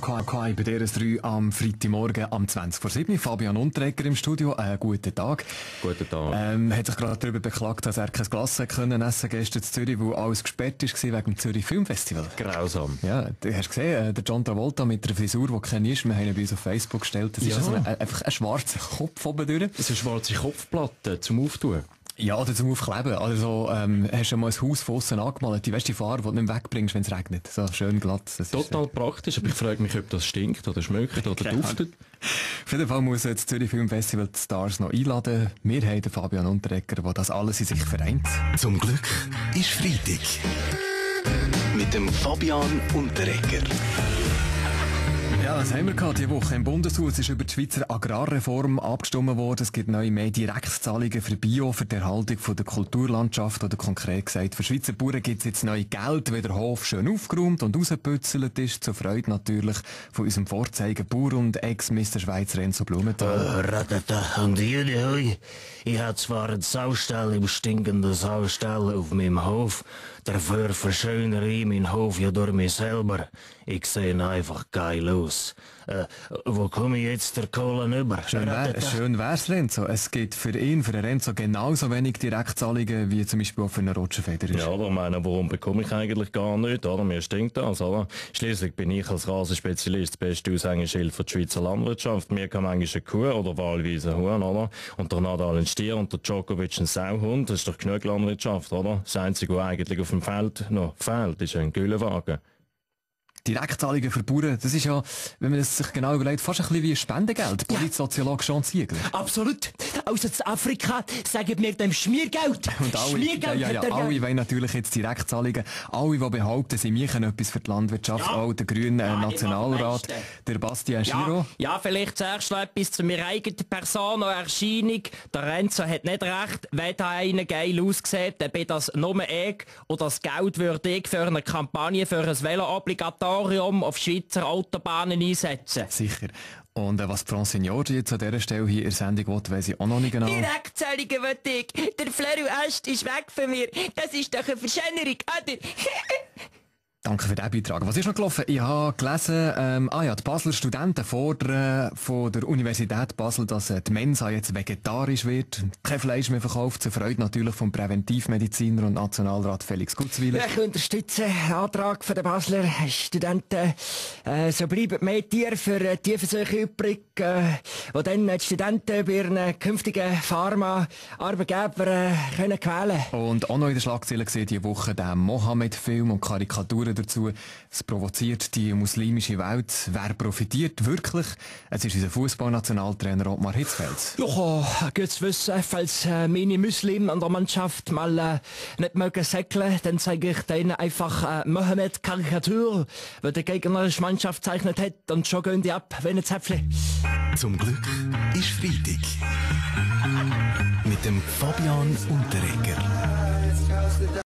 bei DRS3 am Freitagmorgen am 20:07 Fabian Unterreger im Studio. Guten Tag. Guten Tag. Hat sich gerade darüber beklagt, dass er kein Glas können essen gestern in Zürich, weil alles gesperrt war wegen dem Zürich Filmfestival. Grausam. Ja, du hast gesehen, der John Travolta mit der Frisur, die kein ist, wir haben ihn bei uns auf Facebook gestellt. Das ist also einfach ein schwarzer Kopf oben durch. Das ist eine schwarze Kopfplatte zum Auftun. Ja, oder zum Aufkleben. Also, hast du mal ein Haus von aussen angemalt, die Farbe, die du nicht mehr wegbringst, wenn es regnet. So schön glatt. Das Total praktisch, aber ich frage mich, ob das stinkt oder schmeckt oder duftet. Auf jeden Fall muss das Zürich Filmfestival die Stars noch einladen. Wir haben den Fabian Unterreger, der das alles in sich vereint. Zum Glück ist Freitag. Mit dem Fabian Unterreger. Ja, was haben wir gehabt diese Woche? Im Bundeshaus ist über die Schweizer Agrarreform abgestimmt worden. Es gibt neue mehr Direktzahlungen für Bio, für die Erhaltung von der Kulturlandschaft. Oder konkret gesagt, für Schweizer Bauern gibt es jetzt neu Geld, wenn der Hof schön aufgeräumt und rausgepützelt ist. Zur Freude natürlich von unserem Vorzeigebauer und Ex-Mister Schweiz Renzo Blumenthal. Ratata und Jüdehoi. Ich habe zwar einen Saustall im stinkenden Saustall auf meinem Hof, dafür verschönere ich meinen Hof ja durch mich selber. Ich sehe einfach geil aus. Wo komme ich jetzt der Kohlen über? Schön wär's, Renzo. Es gibt für ihn, für den Renzo, genauso wenig Direktzahlungen wie zum Beispiel auch für einen Roger Federer. Ja, aber meine, warum bekomme ich eigentlich gar nicht, oder? Mir stinkt das, oder? Schliesslich bin ich als Rasenspezialist das beste Aushängeschild für die Schweizer Landwirtschaft. Mir kann manchmal eine Kuh oder wahlweise ein Huhn, oder? Und der Nadal ein Stier und der Djokovic ein Sauhund. Das ist doch genug Landwirtschaft, oder? Das Einzige, was eigentlich auf dem Feld noch fehlt, ist ein Güllewagen. Direktzahlungen für Bauern, das ist ja, wenn man es sich genau überlegt, fast ein bisschen wie Spendengeld. Politsoziologe Jean Ziegler. Absolut. Also in Afrika sagen wir dem Schmiergeld. Und alle, Schmiergeld alle wollen natürlich jetzt Direktzahlungen. Alle, die behaupten, sie machen etwas für die Landwirtschaft. Ja. Auch der grüne Nationalrat, der Bastian Giraud. Ja, vielleicht zuerst noch etwas zu meiner eigenen Person und Erscheinung. Der Renzo hat nicht recht. Wenn da einer geil aussieht, dann bin das nur ich. Und das Geld würde ich für eine Kampagne für ein Velo-Obligatorium auf Schweizer Autobahnen einsetzen. Sicher. Und was die Francignogi jetzt an dieser Stelle hier in der Sendung will, weiss ich auch noch nicht genau. Direktzahlungen will ich. Der Fleur-Ast ist weg von mir. Das ist doch eine Verschönerung, oder? Danke für diesen Beitrag. Was ist noch gelaufen? Ich habe gelesen, die Basler Studenten fordern von der Universität Basel, dass die Mensa jetzt vegetarisch wird, kein Fleisch mehr verkauft, zur Freude natürlich vom Präventivmediziner und Nationalrat Felix Gutzwiller. Ich unterstütze den Antrag der Basler Studenten. So bleiben mehr Tiere für Tierversuche übrig, wo dann die Studenten bei ihren künftigen Pharma-Arbeitgeber können quälen. Und auch noch in der Schlagzeile gesehen diese Woche der Mohammed-Film und Karikaturen dazu. Es provoziert die muslimische Welt. Wer profitiert wirklich? Es ist unser Fußballnationaltrainer Ottmar Hitzfeld. Ja, gutes Wissen, falls meine Muslimen an der Mannschaft mal nicht mögen säckeln, dann zeige ich denen einfach Mohammed-Karikatur, die die gegnerische Mannschaft gezeichnet hat, und schon gehen die ab, wenn ein Zäpfle. Zum Glück ist Freitag. Mit dem Fabian Unterreger.